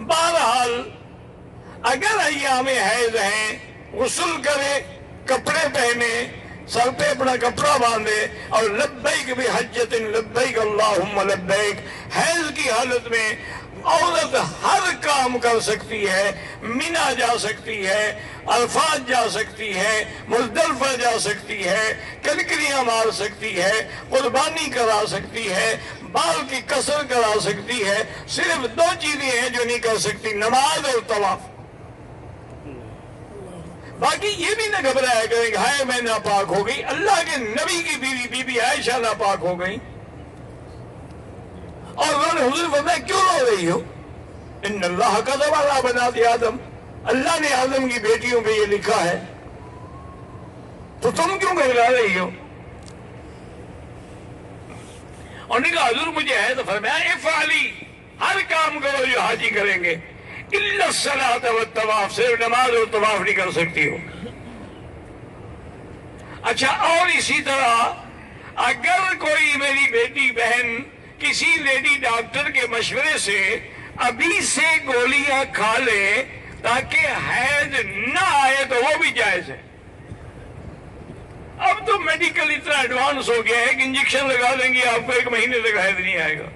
بہرحال اگر ایام حیض ہیں، غسل کرے، کپڑے پہنے، سر پہ اپنا کپڑا باندھے اور لبیک بحجۃ لبیک اللہم لبیک، حیض کی حالت میں عورت ہر کام کر سکتی ہے، مینا جا سکتی ہے، عرفات جا سکتی ہے، مزدلفہ جا سکتی ہے، کنکریاں مار سکتی ہے، قربانی کرا سکتی ہے، بال کی قصر کرا سکتی ہے۔ صرف 2 چیزیں ہیں جو نہیں کر سکتی، نماز اور طواف۔ باقی یہ بھی نہ گھبرایا کریں کہ ہائے میں ناپاک ہو گئی، اللہ کے نبی کی بیوی بی بی عائشہ ناپاک ہو گئی، اور انہوں نے حضور فرمایا کیوں رو رہی ہو؟ ان اللہ کذب علی بنات آدم، اللہ نے آدم کی بیٹیوں پہ یہ لکھا ہے، تو تم کیوں گھبرا رہی ہو؟ اور نے کہا حضور مجھے ہے، تو فرمایا افعلی، ہر کام کرو جو حاجی کریں گے، الا الصلاۃ والطواف، صرف نماز اور طواف نہیں کر سکتی ہو۔ اچھا، اور اسی طرح اگر کوئی میری بیٹی بہن کسی لیڈی ڈاکٹر کے مشورے سے ابھی سے گولیاں کھا لے تاکہ حیض نہ آئے تو وہ بھی جائز ہے۔ اب تو میڈیکل اتنا ایڈوانس ہو گیا ہے کہ انجیکشن لگا دیں گے آپ کو 1 مہینے تک حیض نہیں آئے گا،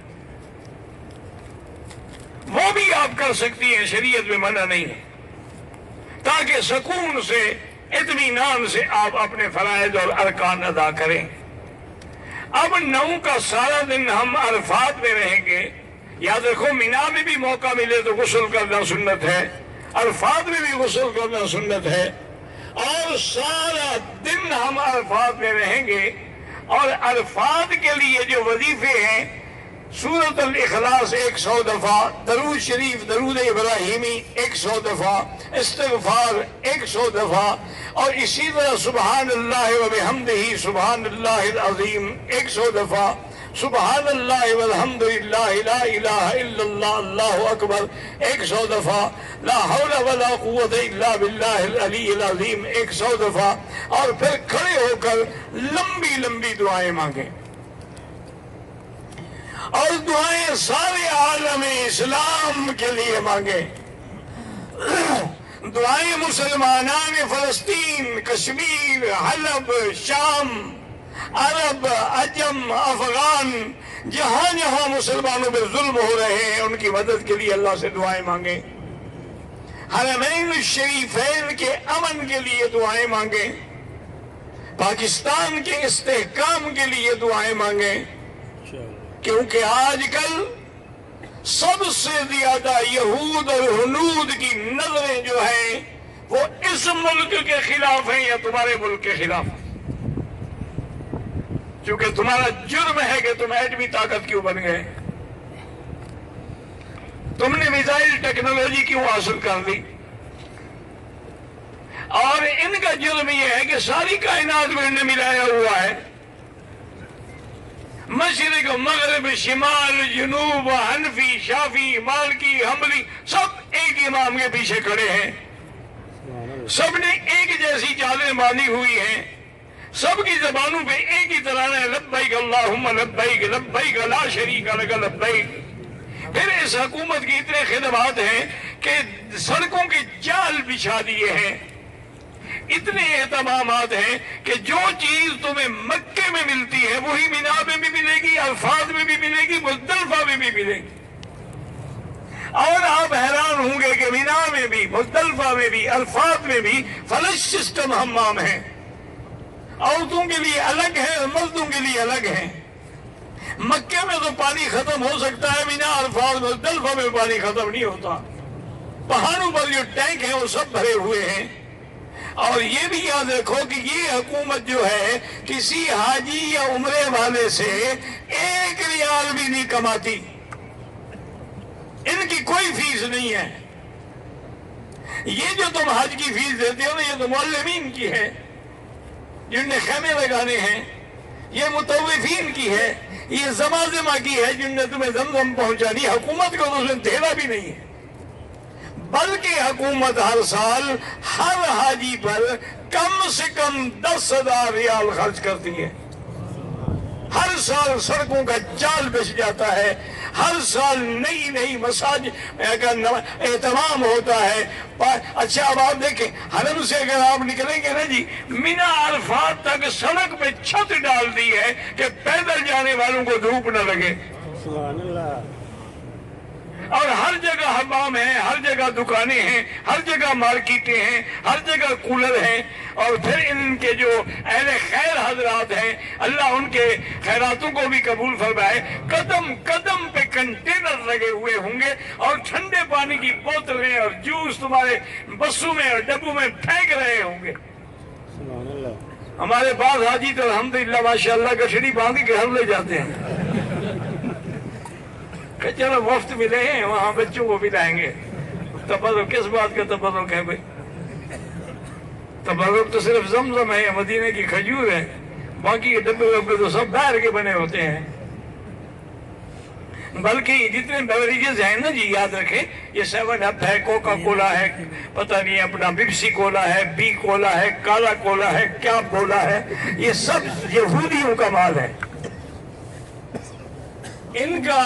وہ بھی آپ کر سکتی ہیں، شریعت میں منع نہیں ہے، تاکہ سکون سے اطمینان سے آپ اپنے فرائض اور ارکان ادا کریں۔ اب 9 کا سارا دن ہم عرفات میں رہیں گے۔ یاد رکھو مینا میں بھی موقع ملے تو غسل کرنا سنت ہے، عرفات میں بھی غسل کرنا سنت ہے، اور سارا دن ہم عرفات میں رہیں گے۔ اور عرفات کے لیے جو وظیفے ہیں، سورۃ الاخلاص 100 دفعہ، درود شریف درود ابراہیمی 100 دفعہ، استغفار 100 دفعہ، اور اسی طرح سبحان اللہ و بحمدہ سبحان اللہ العظیم 100 دفعہ، سبحان اللہ والحمد للہ لا الہ الا اللہ اللہ اکبر 100 دفعہ، لا حول ولا قوت الا باللہ العلی العظیم 100 دفعہ، اور پھر کھڑے ہو کر لمبی لمبی دعائیں مانگیں، اور دعائیں سارے عالم اسلام کے لیے مانگیں۔ دعائیں مسلمانان فلسطین، کشمیر، حلب، شام، عرب، عجم، افغان، جہاں جہاں مسلمانوں پہ ظلم ہو رہے ہیں ان کی مدد کے لیے اللہ سے دعائیں مانگیں۔ حرمین الشریفین کے امن کے لیے دعائیں مانگیں، پاکستان کے استحکام کے لیے دعائیں مانگیں، کیونکہ آج کل سب سے زیادہ یہود اور ہنود کی نظریں جو ہیں وہ اس ملک کے خلاف ہیں یا تمہارے ملک کے خلاف ہیں، کیونکہ تمہارا جرم ہے کہ تم ایٹمی طاقت کیوں بن گئے، تم نے میزائل ٹیکنالوجی کیوں حاصل کر لی، اور ان کا جرم یہ ہے کہ ساری کائنات میں انہیں ملایا ہوا ہے، مشرق مغرب شمال جنوب حنفی شافی مالکی حنبلی سب ایک امام کے پیچھے کھڑے ہیں، سب نے ایک جیسی چالیں باندھی ہوئی ہیں، سب کی زبانوں پہ ایک ہی طرح ہے لبیک اللہم لبیک لبیک لا شریک لک لبیک۔ پھر اس حکومت کی اتنے خدمات ہیں کہ سڑکوں کے جال بچھا دیے ہیں، اتنے اہتمامات ہیں کہ جو چیز تمہیں مکے میں ملتی ہے وہی مینا میں بھی ملے گی، عرفات میں بھی ملے گی، مزدلفہ میں بھی ملے گی، اور آپ حیران ہوں گے کہ مینا میں بھی مزدلفہ میں بھی عرفات میں بھی فلش سسٹم حمام ہیں، عورتوں کے لیے الگ ہے اور مردوں کے لیے الگ ہے۔ مکے میں تو پانی ختم ہو سکتا ہے، مینا عرفات مزدلفہ میں پانی ختم نہیں ہوتا، پہاڑوں پر جو ٹینک ہیں وہ سب بھرے ہوئے ہیں۔ اور یہ بھی یاد رکھو کہ یہ حکومت جو ہے کسی حاجی یا عمرے والے سے 1 ریال بھی نہیں کماتی، ان کی کوئی فیس نہیں ہے، یہ جو تم حج کی فیس دیتے ہو نا یہ تو معلمین کی ہے جن نے خیمے لگانے ہیں، یہ مطوفین کی ہے، یہ زمازمہ کی ہے جن نے تمہیں زمزم پہنچانی، حکومت کو تو اس میں دینا بھی نہیں ہے، بلکہ حکومت ہر سال ہر حاجی پر کم سے کم 10,000 ریال خرچ کرتی ہے، ہر سال سڑکوں کا جال بچ جاتا ہے، ہر سال نئی نئی مساجد کا اہتمام ہوتا ہے۔ اچھا اب آپ دیکھیں حرم سے اگر آپ نکلیں گے نا جی، مینا عرفات تک سڑک پہ چھت ڈال دی ہے کہ پیدل جانے والوں کو دھوپ نہ لگے، سبحان اللہ، اور ہر جگہ حمام ہیں، ہر جگہ دکانیں ہیں، ہر جگہ مارکیٹیں ہیں، ہر جگہ کولر ہیں، اور پھر ان کے جو اہل خیر حضرات ہیں اللہ ان کے خیراتوں کو بھی قبول فرمائے، قدم قدم پہ کنٹینر لگے ہوئے ہوں گے اور ٹھنڈے پانی کی بوتلیں اور جوس تمہارے بسوں میں اور ڈبوں میں پھینک رہے ہوں گے۔ سبحان اللہ، ہمارے پاس حاجی تو الحمدللہ ماشاءاللہ گٹھڑی باندھ کے گھر لے جاتے ہیں کہ چلو وفد ملے ہیں وہاں بچوں کو بھی لائیں گے۔ تبرک کس بات کا تبرک ہے بھائی؟ تبرک تو صرف زمزم ہے، مدینے کی کھجور ہے، باقی کے ڈبے وبے تو سب باہر کے بنے ہوتے ہیں۔ بلکہ جتنے بیوریجز ہیں نا جی یاد رکھیں، یہ 7 اپ ہے، کوکا کولا ہے، پتہ نہیں اپنا پیپسی کولا ہے، بی کولا ہے، کالا کولا ہے، کیا کولا ہے، یہ سب یہودیوں کا مال ہے، ان کا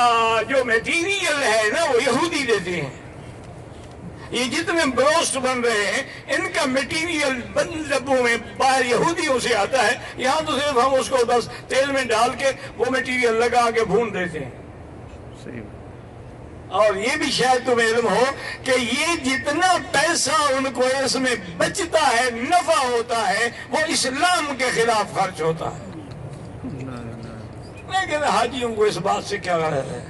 جو میٹیریل ہے نا وہ یہودی دیتے ہیں، یہ جتنے بروسٹ بن رہے ہیں ان کا میٹیریل بند ڈبوں میں باہر یہودیوں سے آتا ہے، یہاں تو صرف ہم اس کو بس تیل میں ڈال کے وہ میٹیریل لگا کے بھون دیتے ہیں۔ اور یہ بھی شاید تمہیں علم ہو کہ یہ جتنا پیسہ ان کو اس میں بچتا ہے، نفع ہوتا ہے، وہ اسلام کے خلاف خرچ ہوتا ہے۔ لیکن حاجیوں کو اس بات سے کیا غرض ہے؟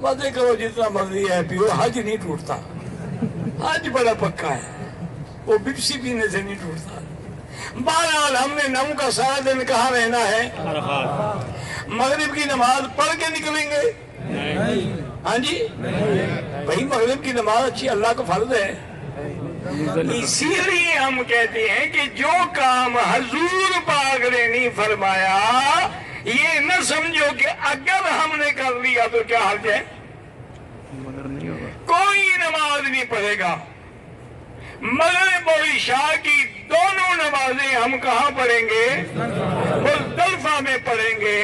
مزے کرو جتنا مرضی ہے پیو، حج نہیں ٹوٹتا، حج بڑا پکا ہے، وہ بپسی پینے سے نہیں ٹوٹتا۔ بہرحال ہم نے نم کا سارا دن کہاں رہنا ہے؟ مغرب کی نماز پڑھ کے نکلیں گے؟ ہاں جی بھائی، مغرب کی نماز اچھی، اللہ کا فرض ہے۔ اسی لیے ہم کہتے ہیں کہ جو کام حضور پاک نے نہیں فرمایا، یہ نہ سمجھو کہ اگر ہم نے کر لیا تو کیا حرج ہے۔ کوئی نماز نہیں پڑھے گا، مغرب اور عشاء کی دونوں نمازیں ہم کہاں پڑھیں گے؟ مزدلفہ میں پڑھیں گے،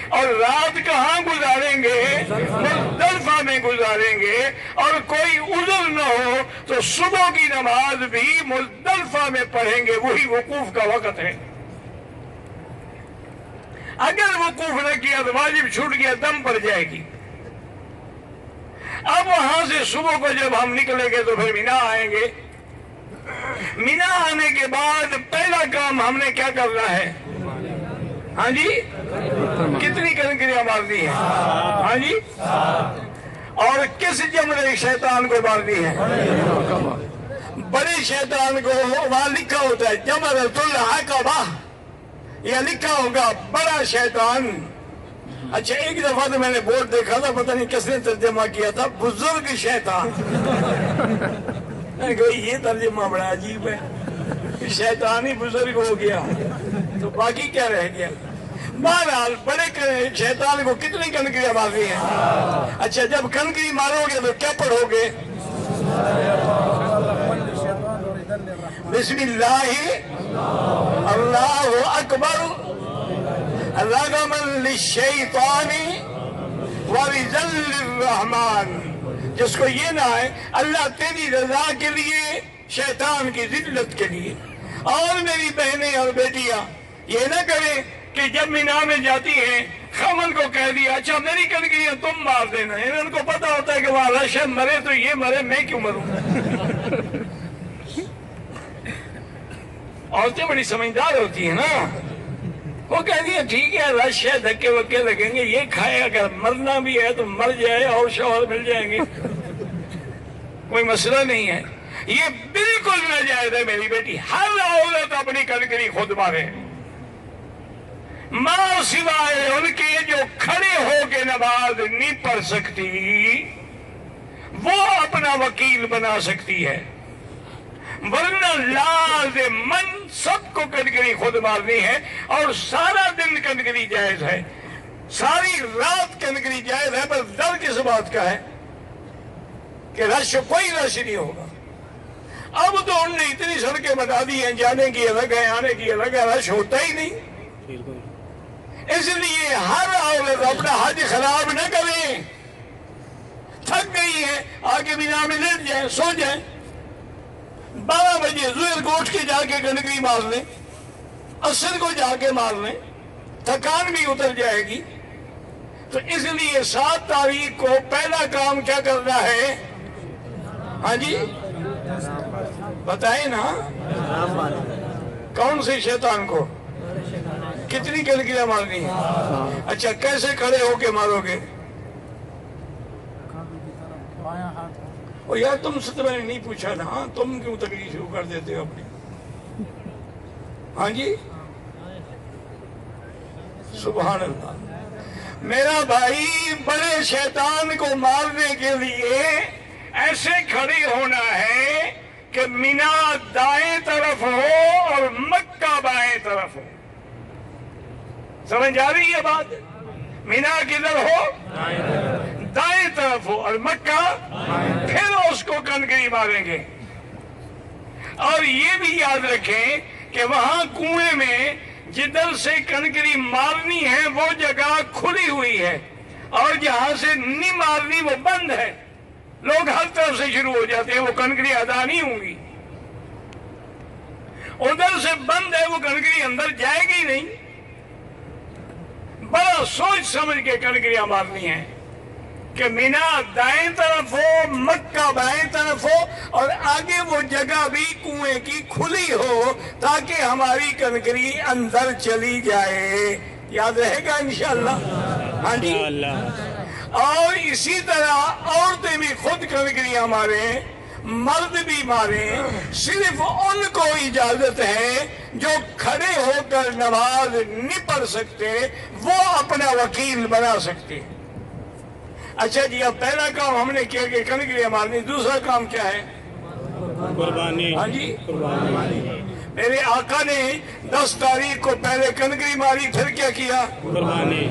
اور رات کہاں گزاریں گے؟ مزدلفہ میں گزاریں گے، اور کوئی عذر نہ ہو تو صبح کی نماز بھی مزدلفہ میں پڑھیں گے، وہی وقوف کا وقت ہے۔ اگر وقوف نہ کیا تو واجب چھوٹ گیا، دم پڑ جائے گی۔ اب وہاں سے صبح کو جب ہم نکلیں گے تو پھر مینا آئیں گے۔ مینا آنے کے بعد پہلا کام ہم نے کیا کرنا ہے؟ ہاں جی کتنی کنکریاں مارنی ہے؟ ہاں جی اور کس جمرے شیطان کو مارنی ہے؟ بڑے شیطان کو وہاں لکھا ہوتا ہے جمرۃ العقبہ، یہ لکھا ہوگا بڑا شیطان۔ اچھا ایک دفعہ تو میں نے بورڈ دیکھا تھا، پتہ نہیں کس نے ترجمہ کیا تھا، بزرگ شیطان۔ یہ ترجمہ بڑا عجیب ہے، شیطان ہی بزرگ ہو گیا تو باقی کیا رہ گیا۔ بہرحال بڑے شیطان کو کتنی کنکریاں مارنی ہیں؟ اچھا جب کنکری مارو گے تو کیا پڑھو گے؟ بسم اللہ اللہ اکبر رغما للشیطان ورضا للرحمن۔ جس کو یہ نہ ہے اللہ تیری رضا کے لیے، شیطان کی ذلت کے لیے۔ اور میری بہنیں اور بیٹیاں یہ نہ کریں کہ جب مینا میں جاتی ہیں خامن کو کہہ دیا اچھا میری کنکریاں تم مار دینا، ان کو پتا ہوتا ہے کہ وہاں رش ہے، مرے تو یہ مرے، میں کیوں مروں۔ عورتیں بڑی سمجھدار ہوتی ہیں نا، وہ کہہ دیا ٹھیک ہے رش ہے، دھکے وکے لگیں گے، یہ کھائے، اگر مرنا بھی ہے تو مر جائے اور شوہر مل جائیں گے، کوئی مسئلہ نہیں ہے۔ یہ بالکل ناجائز ہے میری بیٹی، ہر عورت اپنی کنکری خود مارے، ماں سوائے ان کے جو کھڑے ہو کے نماز نہیں پڑھ سکتی، وہ اپنا وکیل بنا سکتی ہے، ورنہ لازماً سب کو کنکری خود مارنی ہے۔ اور سارا دن کنکری جائز ہے، ساری رات کنکری جائز ہے، بس ڈر کس بات کا ہے کہ رش کوئی رش نہیں ہوگا۔ اب تو انہوں نے اتنی سڑکیں بتا دی ہیں، جانے کی الگ ہے، آنے کی الگ ہے، رش ہوتا ہی نہیں۔ اس لیے ہر عورت اپنا حج خراب نہ کریں، تھک گئی ہے آگے مینا میں لیٹ جائیں، سو جائیں، 12 بجے ظہر کو اٹھ کے جا کے کنکری مار لیں، عصر کو جا کے مار لیں، تھکان بھی اتر جائے گی۔ تو اس لیے 7 تاریخ کو پہلا کام کیا کرنا ہے؟ ہاں جی بتائیں نا، کون سے شیطان کو کتنی کنکریاں مارنی ہیں؟ اچھا کیسے کھڑے ہو کے مارو گے؟ اور یار تم سے تو میں نے نہیں پوچھا نا، تم کیوں تکلیف شروع کر دیتے ہو اپنی؟ ہاں جی سبحان اللہ۔ میرا بھائی بڑے شیطان کو مارنے کے لیے ایسے کھڑے ہونا ہے کہ مینا دائیں طرف ہو اور مکہ بائیں طرف ہو۔ سمجھ آ رہی ہے بات؟ مینا کدھر ہو؟ دائیں طرف ہو، اور مکہ پھر اس کو کنکری ماریں گے۔ اور یہ بھی یاد رکھیں کہ وہاں کنویں میں جدھر سے کنکری مارنی ہے وہ جگہ کھلی ہوئی ہے، اور جہاں سے نہیں مارنی وہ بند ہے، لوگ ہر طرف سے شروع ہو جاتے ہیں، وہ کنکری ادا نہیں ہوں گی۔ ادھر سے بند ہے، وہ کنکری اندر جائے گی نہیں، بڑا سوچ سمجھ کے کنکریاں مارنی ہیں۔ کہ مینا دائیں طرف ہو، مکہ بائیں طرف ہو، اور آگے وہ جگہ بھی کنویں کی کھلی ہو تاکہ ہماری کنکری اندر چلی جائے. یاد رہے گا انشاءاللہ؟ ہاں جی. اور اسی طرح عورتیں بھی خود کنکریاں ماریں، مرد بھی ماریں. صرف ان کو اجازت ہے جو کھڑے ہو کر نماز نہیں پڑھ سکتے، وہ اپنا وکیل بنا سکتے. اچھا جی، اب پہلا کام ہم نے کیا کہ کنکریاں مارنی. دوسرا کام کیا ہے؟ قربانی. ہاں جی، میرے آقا نے 10 تاریخ کو پہلے کنکری ماری، پھر کیا کیا؟ قربانی.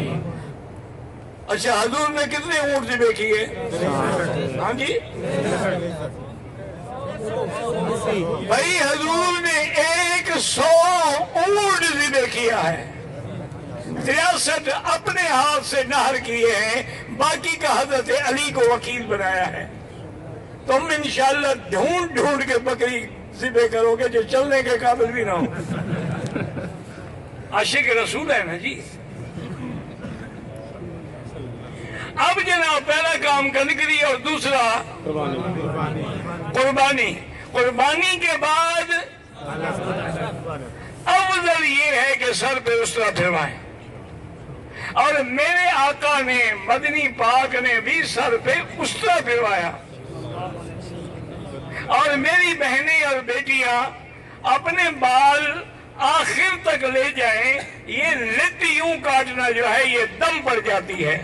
اچھا، حضور نے کتنے اونٹ ذبح کیے؟ ہاں جی بھائی، حضور نے 100 اونٹ ذبح کیا ہے. 63 اپنے ہاتھ سے نہر کیے ہیں، باقی کا حضرت علی کو وکیل بنایا ہے. تم انشاءاللہ ڈھونڈ ڈھونڈ کے بکری ذبح کرو گے جو چلنے کے قابل بھی نہ ہو. عاشق رسول ہے نا جی. اب جناب، پہلا کام کنکری اور دوسرا قربانی. قربانی کے بعد افضل یہ ہے کہ سر پہ اسرا پھروائیں. اور میرے آقا نے، مدنی پاک نے بھی سر پہ اسرا پھروایا. اور میری بہنیں اور بیٹیاں اپنے بال آخر تک لے جائیں. یہ لٹ یوں کاٹنا جو ہے یہ دم پڑ جاتی ہے.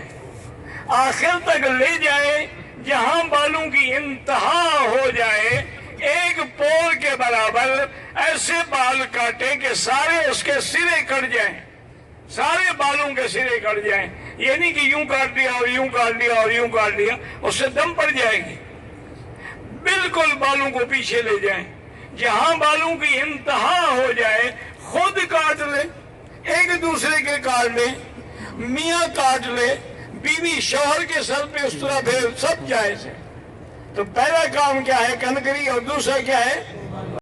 آخر تک لے جائیں، جہاں بالوں کی انتہا ہو جائے، ایک پور کے برابر ایسے بال کاٹیں کہ سارے اس کے سرے کٹ جائیں. سارے بالوں کے سرے کٹ جائیں. یہ نہیں کہ یوں کاٹ دیا اور یوں کاٹ دیا اور یوں کاٹ دیا، اس سے دم پڑ جائے گی. بالکل بالوں کو پیچھے لے جائیں. جہاں بالوں کی انتہا ہو جائے خود کاٹ لیں، ایک دوسرے کے کاٹ لیں، میاں کاٹ لے، بیوی شوہر کے سر پہ اس طرح پھر، سب جائز ہے. تو پہلا کام کیا ہے؟ کنکری. اور دوسرا کیا ہے؟